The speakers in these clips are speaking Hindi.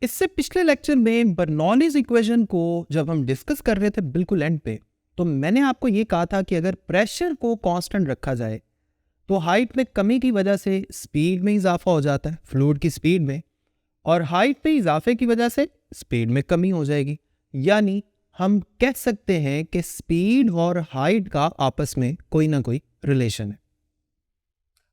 इससे पिछले लेक्चर में बर्नौलीज इक्वेशन को जब हम डिस्कस कर रहे थे बिल्कुल एंड पे, तो मैंने आपको ये कहा था कि अगर प्रेशर को कांस्टेंट रखा जाए तो हाइट में कमी की वजह से स्पीड में इजाफा हो जाता है, फ्लूइड की स्पीड में, और हाइट में इजाफे की वजह से स्पीड में कमी हो जाएगी। यानी हम कह सकते हैं कि स्पीड और हाइट का आपस में कोई ना कोई रिलेशन है।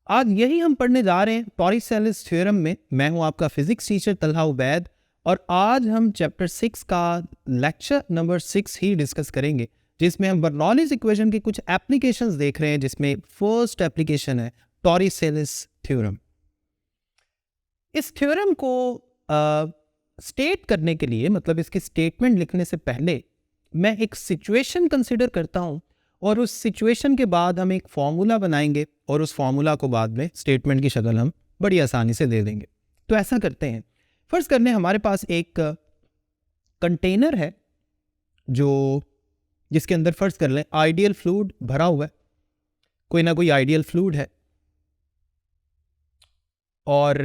आज यही हम पढ़ने जा रहे हैं टॉरिसेलिस थ्योरम में। मैं हूं आपका फिजिक्स टीचर तलहा उबैद, और आज हम चैप्टर 6 का लेक्चर नंबर 6 ही डिस्कस करेंगे, जिसमें हम बर्नौलीज इक्वेशन की कुछ एप्लीकेशंस देख रहे हैं, जिसमें फर्स्ट एप्लीकेशन है टॉरिसेलिस थ्योरम। इस थ्योरम को स्टेट करने के लिए, मतलब इसकी स्टेटमेंट लिखने से पहले, मैं एक सिचुएशन कंसिडर करता हूं, और उस सिचुएशन के बाद हम एक फॉर्मूला बनाएंगे, और उस फॉर्मूला को बाद में स्टेटमेंट की शक्ल हम बड़ी आसानी से दे देंगे। तो ऐसा करते हैं। फर्स्ट करने हमारे पास एक कंटेनर है जिसके अंदर फर्स्ट कर लें आइडियल फ्लूइड भरा हुआ है, कोई ना कोई आइडियल फ्लूइड है, और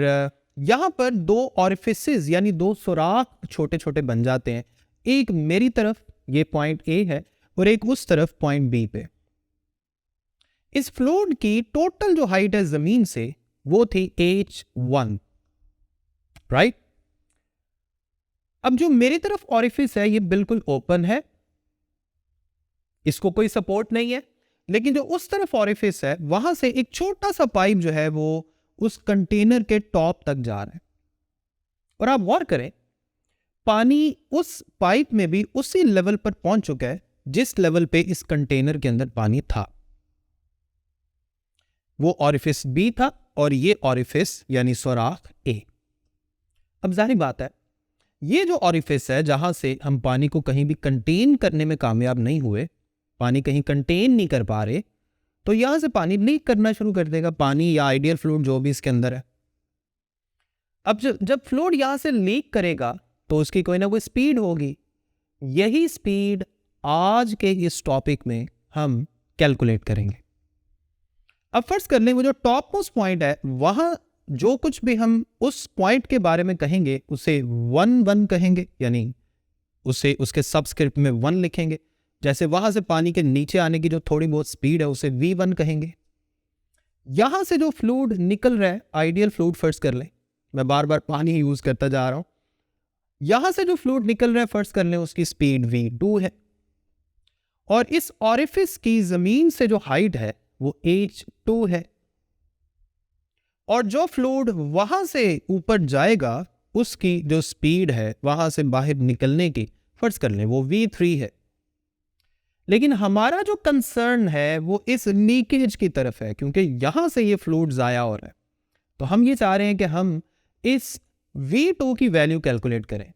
यहां पर दो ऑरिफिसेस यानी दो सुराख छोटे छोटे बन जाते हैं। एक मेरी तरफ ये पॉइंट ए है और एक उस तरफ पॉइंट बी पे। इस फ्लूइड की टोटल जो हाइट है जमीन से वो थी h1, राइट। अब जो मेरी तरफ ऑरिफिस है ये बिल्कुल ओपन है, इसको कोई सपोर्ट नहीं है, लेकिन जो उस तरफ ऑरिफिस है वहां से एक छोटा सा पाइप जो है वो उस कंटेनर के टॉप तक जा रहा है। और आप गौर करें, पानी उस पाइप में भी उसी लेवल पर पहुंच चुका है जिस लेवल पे इस कंटेनर के अंदर पानी था। वो ऑरिफिस बी था और ये ऑरिफिस यानी सुराख ए। अब जाहिर बात है, ये जो ऑरिफिस है जहां से हम पानी को कहीं भी कंटेन करने में कामयाब नहीं हुए, पानी कहीं कंटेन नहीं कर पा रहे, तो यहां से पानी लीक करना शुरू कर देगा, पानी या आइडियल फ्लूइड जो भी इसके अंदर है। अब जब फ्लूइड यहां से लीक करेगा तो उसकी कोई ना कोई स्पीड होगी। यही स्पीड आज के इस टॉपिक में हम कैलकुलेट करेंगे। अब फर्स्ट कर लें, वो जो टॉप मोस्ट पॉइंट है वहां जो कुछ भी हम उस पॉइंट के बारे में कहेंगे उसे 1 कहेंगे, यानी उसे उसके सबस्क्रिप्ट में 1 लिखेंगे। जैसे वहां से पानी के नीचे आने की जो थोड़ी बहुत स्पीड है उसे v1 कहेंगे। यहां से जो फ्लूइड निकल रहा है, आइडियल फ्लूइड फर्स्ट कर लें, मैं बार बार पानी यूज करता जा रहा हूं। यहां से जो फ्लूइड निकल रहा है फर्स्ट कर लें, उसकी स्पीड v2 है, और इस ऑरिफिस की जमीन से जो हाइट है वो h2 है, और जो फ्लूइड वहां से ऊपर जाएगा उसकी जो स्पीड है वहां से बाहर निकलने की फर्स्ट कर लें वो v3 है। लेकिन हमारा जो कंसर्न है वो इस लीकेज की तरफ है, क्योंकि यहां से ये फ्लूइड जाया हो रहा है। तो हम ये चाह रहे हैं कि हम इस v2 की वैल्यू कैलकुलेट करें।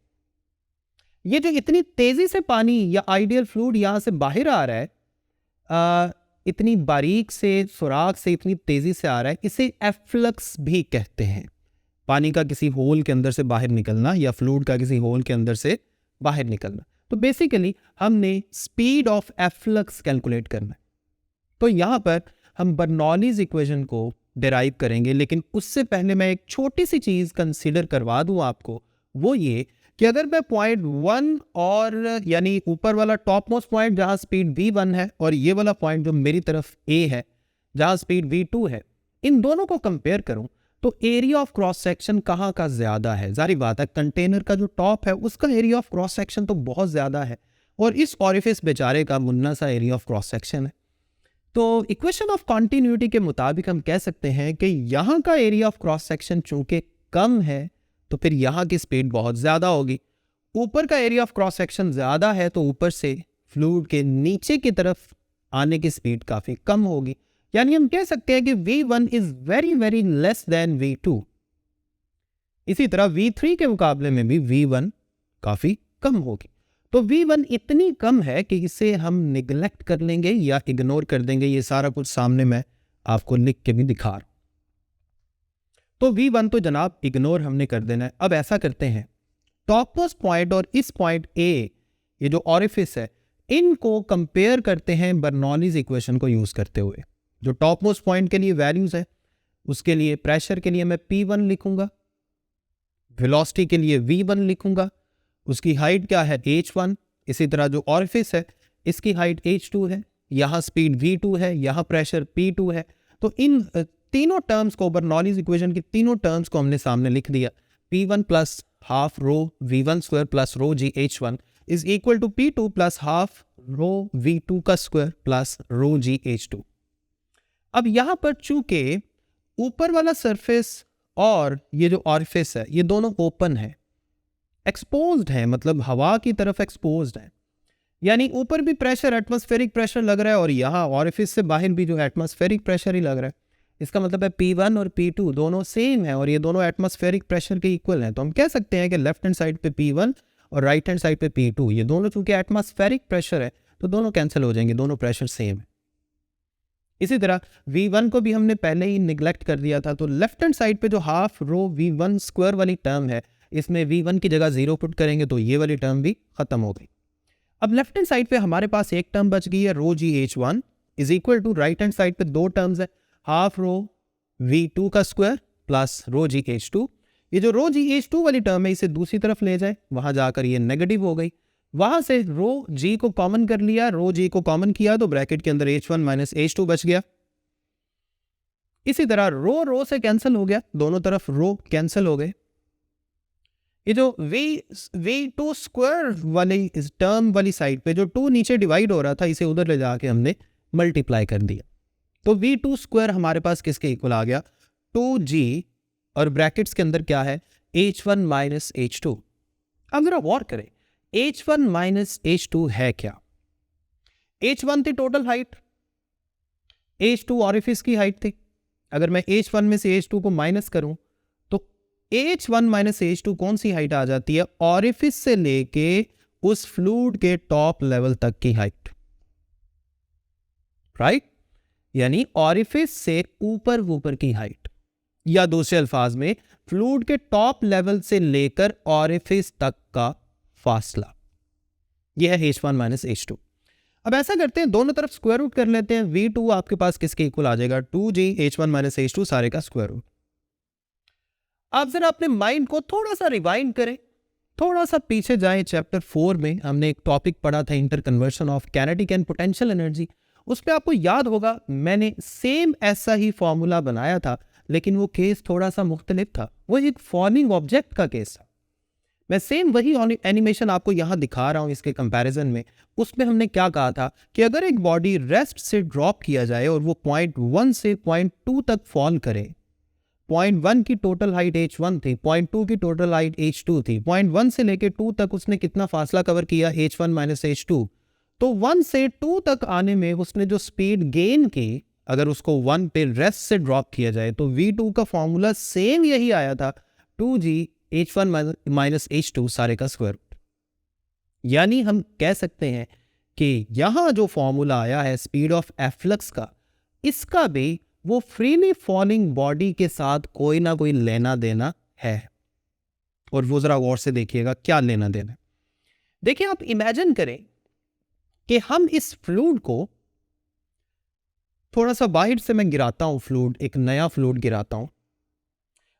ये जो इतनी तेजी से पानी या आइडियल फ्लूइड यहां से बाहर आ रहा है, इतनी बारीक से सुराख से इतनी तेजी से आ रहा है, इसे एफ्लक्स भी कहते हैं। पानी का किसी होल के अंदर से बाहर निकलना या फ्लूइड का किसी होल के अंदर से बाहर निकलना। तो बेसिकली हमने स्पीड ऑफ एफ्लक्स कैलकुलेट करना है। तो यहां पर हम बर्नौलीज इक्वेशन को डिराइव करेंगे, लेकिन उससे पहले मैं एक छोटी सी चीज कंसीडर करवा दूं आपको, वो ये कि अगर मैं पॉइंट 1 और यानी ऊपर वाला टॉप मोस्ट पॉइंट जहां स्पीड v1 है और ये वाला पॉइंट जो मेरी तरफ a है जहां स्पीड v2 है, इन दोनों को कंपेयर करूं तो एरिया ऑफ क्रॉस सेक्शन कहां का ज्यादा है। जारी बात है, कंटेनर का जो टॉप है उसका एरिया ऑफ क्रॉस सेक्शन तो बहुत ज्यादा है, और इस ऑरिफिस बेचारे का मुन्ना सा एरिया ऑफ क्रॉस सेक्शन है। तो इक्वेशन ऑफ कॉन्टिन्यूटी के मुताबिक हम कह सकते हैं कि यहां का एरिया ऑफ क्रॉस सेक्शन चूंकि कम है तो फिर यहां की स्पीड बहुत ज्यादा होगी। ऊपर का एरिया ऑफ क्रॉस सेक्शन ज्यादा है तो ऊपर से फ्लूइड के नीचे की तरफ आने की स्पीड काफी कम होगी। यानी हम कह सकते हैं कि v1 is very very less than v2। इसी तरह v3 के मुकाबले में भी v1 काफी कम होगी। तो v1 इतनी कम है कि इसे हम निगलेक्ट कर लेंगे या इग्नोर कर देंगे। ये सारा कुछ सामने मैं आपको लिख के भी दिखा रहा हूं। तो v1 तो जनाब इग्नोर हमने कर देना है। अब ऐसा करते हैं, टॉप मोस्ट पॉइंट और इस पॉइंट a, ये जो ऑरिफिस है, इनको कंपेयर करते हैं बर्नौलीज इक्वेशन को यूज करते हुए। जो टॉप मोस्ट पॉइंट के लिए वैल्यूज है उसके लिए प्रेशर के लिए मैं P1 लिखूंगा, वेलोसिटी के लिए v1 लिखूंगा, उसकी हाइट क्या है h1, इसी तरह जो ऑरिफिस है इसकी हाइट h2 है, यहाँ स्पीड v2 है, यहाँ प्रेशर p2 है। तो इन तीनों टर्म्स को, बर्नौलीज इक्वेशन की तीनों टर्म्स को हमने सामने लिख दिया। P1 plus half rho v1 square plus rho g h1 is equal to P2 plus half rho v2 का स्क्वायर प्लस रो जी h2। अब यहां पर चूंकि ऊपर वाला सरफेस और ये जो ऑरिफिस है ये दोनों ओपन है, एक्सपोज्ड है, मतलब हवा की तरफ एक्सपोज्ड है, यानी ऊपर भी प्रेशर एटमॉस्फेरिक प्रेशर लग रहा है और यहाँ ऑरिफिस से बाहर भी जो एटमॉस्फेरिक प्रेशर ही लग रहा है। इसका मतलब है P1 और P2 दोनों सेम है और ये दोनों एटमॉस्फेरिक प्रेशर के इक्वल हैं। तो हम कह सकते हैं कि लेफ्ट हैंड साइड पे P1 और राइट हैंड साइड पे P2, ये दोनों चूंकि एटमॉस्फेरिक प्रेशर है तो दोनों कैंसिल हो जाएंगे, दोनों प्रेशर सेम है। इसी तरह V1 को भी हमने पहले ही निगलेक्ट कर दिया था, तो लेफ्ट हैंड साइड पे जो हाफ रो V1 स्क्वायर वाली टर्म है इसमें V1 की जगह 0 पुट करेंगे तो ये वाली टर्म भी खत्म हो गई। अब लेफ्ट हैंड साइड पे हमारे पास एक टर्म बच गई है rho g h1 is equal to, right hand side पे दो टर्म्स है, हाफ रो v2 का स्क्वायर प्लस रो जी h2। ये जो रो जी h2 वाली टर्म है इसे दूसरी तरफ ले जाए, वहां जाकर ये नेगेटिव हो गई, वहां से रो जी को कॉमन कर लिया, रो जी को कॉमन किया तो ब्रैकेट के अंदर h1 माइनस h2 बच गया। इसी तरह रो रो से कैंसिल हो गया, दोनों तरफ रो कैंसिल हो गए। ये जो v2 स्क्वायर वाली इस टर्म वाली साइड पे जो 2 नीचे डिवाइड हो रहा था इसे उधर ले जाके हमने मल्टीप्लाई कर दिया, तो v2 स्क्वायर हमारे पास किसके इक्वल आ गया, 2g, और ब्रैकेट्स के अंदर क्या है, h1 माइनस h2। अब जरा गौर करें, h1 माइनस h2 है क्या। h1 थी टोटल हाइट, h2 ऑरिफिस की हाइट थी। अगर मैं h1 में से h2 को माइनस करूं तो h1 माइनस h2 कौन सी हाइट आ जाती है, ऑरिफिस से लेके उस फ्लूइड के टॉप लेवल तक की हाइट, राइट, यानी ऑरिफिस से ऊपर की हाइट, या दूसरे अल्फाज में फ्लूइड के टॉप लेवल से लेकर ऑरिफिस तक का फासला, यह है h1 माइनस h2। अब ऐसा करते हैं, दोनों तरफ स्क्वायर रूट कर लेते हैं, v2 आपके पास किसके इक्वल आ जाएगा, 2g h1 माइनस h2 सारे का स्क्वायर रूट। आप जरा अपने माइंड को थोड़ा सा रिवाइंड करें, थोड़ा सा पीछे जाएं, चैप्टर 4 में हमने एक टॉपिक पढ़ा था inter conversion of kinetic and potential energy. उस पर आपको याद होगा मैंने सेम ऐसा ही फॉर्मूला बनाया था, लेकिन वो केस थोड़ा सा मुख्तलिफ था, वो एक फॉलिंग ऑब्जेक्ट का केस था। मैं सेम वही एनिमेशन आपको यहां दिखा रहा हूं इसके कंपैरिजन में। उसमें हमने क्या कहा था कि अगर एक बॉडी रेस्ट से ड्रॉप किया जाए और वो पॉइंट 1 से पॉइंट 2 तक फॉल करे, पॉइंट 1 की टोटल हाइट h1 थी, पॉइंट 2 की टोटल हाइट h2 थी, पॉइंट 1 से लेके 2 तक उसने कितना फासला कवर किया, h1 माइनस h2। तो 1 से 2 तक आने में उसने जो स्पीड गेन की, अगर उसको 1 पे रेस्ट से ड्रॉप किया जाए तो v2 का फॉर्मूला सेम यही आया था, 2g h1 माइनस h2 सारे का स्क्वायर रूट। यानी हम कह सकते हैं कि यहां जो फॉर्मूला आया है स्पीड ऑफ एफ्लक्स का, इसका भी वो फ्रीली फॉलिंग बॉडी के साथ कोई ना कोई लेना देना है। और वो जरा गौर से देखिएगा क्या लेना देना। देखिए, आप इमेजिन करें कि हम इस फ्लूइड को थोड़ा सा बाहर से मैं गिराता हूं, फ्लूइड, एक नया फ्लूइड गिराता हूं।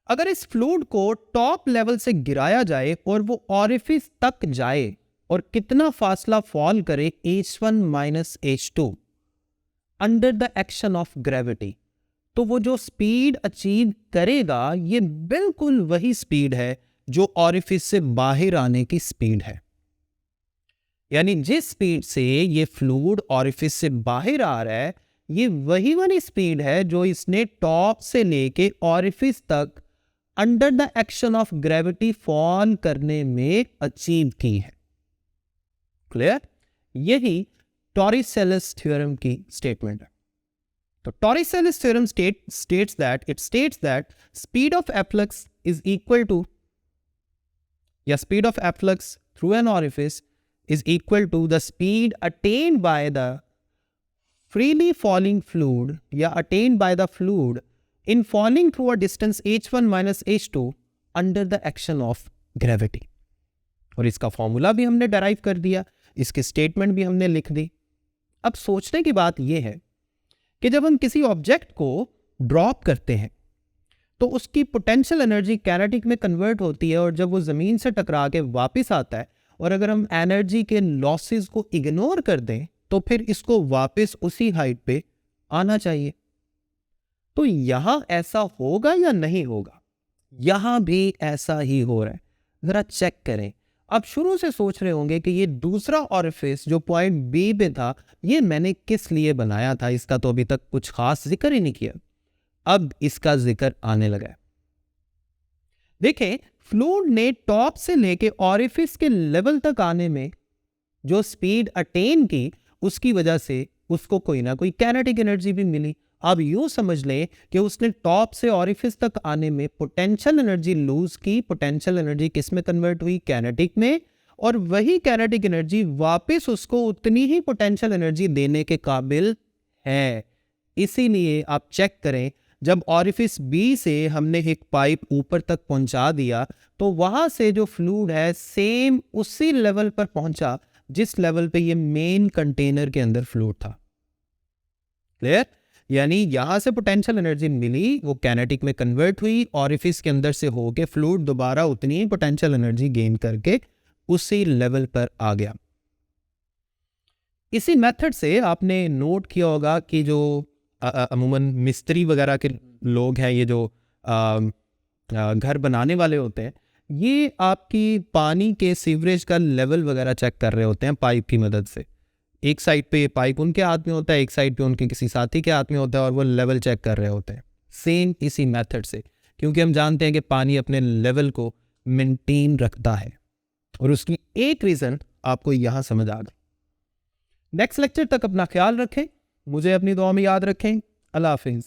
अगर इस फ्लूइड को टॉप लेवल से गिराया जाए और वो ऑरिफिस तक जाए और कितना फासला फॉल करे, h1 minus h2 under the action of gravity, तो वो जो स्पीड अचीव करेगा ये बिल्कुल वही स्पीड है जो ऑरिफिस से बाहर आने की स्पीड है। यानी जिस स्पीड से ये फ्लूइड ऑरिफिस से बाहर आ रहा है, ये वही वाली स्पीड है जो इसने टॉप से लेके ऑरिफिस तक under the action of gravity fall करने में अचीव की है। क्लियर? यही टॉरिसेलिस थ्योरम की स्टेटमेंट है। तो टॉरिसेलिस theorem states that speed of efflux is equal to, या speed of efflux through an orifice is equal to the speed attained by the freely falling fluid, या attained by the fluid in falling through a distance h1 minus h2 under the action of gravity। और इसका फॉर्मूला भी हमने डेराइव कर दिया, इसकी स्टेटमेंट भी हमने लिख दी। अब सोचने की बात यह है कि जब हम किसी ऑब्जेक्ट को ड्रॉप करते हैं तो उसकी पोटेंशियल एनर्जी काइनेटिक में कन्वर्ट होती है, और जब वो ज़मीन से टकरा के वापस आता है, और अगर हम एनर्जी के लॉसेस को इग्नोर कर दें तो फिर इसको वापस उसी हाइट पे आना चाहिए। तो यहां ऐसा होगा या नहीं होगा? यहां भी ऐसा ही हो रहा है। जरा चेक करें। आप शुरू से सोच रहे होंगे कि ये दूसरा ऑरिफिस जो पॉइंट बी पे था, ये मैंने किस लिए बनाया था, इसका तो अभी तक कुछ खास जिक्र ही नहीं किया। अब इसका जिक्र आने लगा है। देखें, फ्लूइड ने टॉप से लेके ऑरिफिस के लेवल तक आने में जो स्पीड अटेन की, उसकी वजह से उसको कोई ना कोई काइनेटिक एनर्जी भी मिली। अब यूं समझ लें कि उसने टॉप से ऑरिफिस तक आने में पोटेंशियल एनर्जी लूज की। पोटेंशियल एनर्जी किस में कन्वर्ट हुई? काइनेटिक में। और वही काइनेटिक एनर्जी वापस उसको उतनी ही पोटेंशियल एनर्जी देने के काबिल है। इसीलिए आप चेक करें, जब ऑरिफिस बी से हमने एक पाइप ऊपर तक पहुंचा दिया तो वहां से जो फ्लूइड है सेम उसी लेवल पर पहुंचा जिस लेवल पे ये मेन कंटेनर के अंदर फ्लूइड था। क्लियर? यानी यहां से पोटेंशियल एनर्जी मिली, वो काइनेटिक में कन्वर्ट हुई, ऑरिफिस के अंदर से होके फ्लूइड दोबारा उतनी ही पोटेंशियल एनर्जी गेन करके उसी लेवल पर आ गया। इसी मेथड से आपने नोट किया होगा कि जो अमूमन मिस्त्री वगैरह के लोग हैं, ये जो घर बनाने वाले होते हैं, ये आपकी पानी के सीवरेज का लेवल वगैरह चेक कर रहे होते हैं पाइप की मदद से। एक साइड पे पाइप उनके हाथ में होता है, एक साइड पे उनके किसी साथी के हाथ में होता है, और वो लेवल चेक कर रहे होते हैं सेम इसी मेथड से, क्योंकि हम जानते हैं कि पानी अपने लेवल को मेंटेन रखता है। और उसकी एक रीज़न आपको यहाँ समझ आ गई। नेक्स्ट लेक्चर तक अपना ख्याल रखें, मुझे अपनी दुआ में याद रखें। अल्लाह हाफिज़।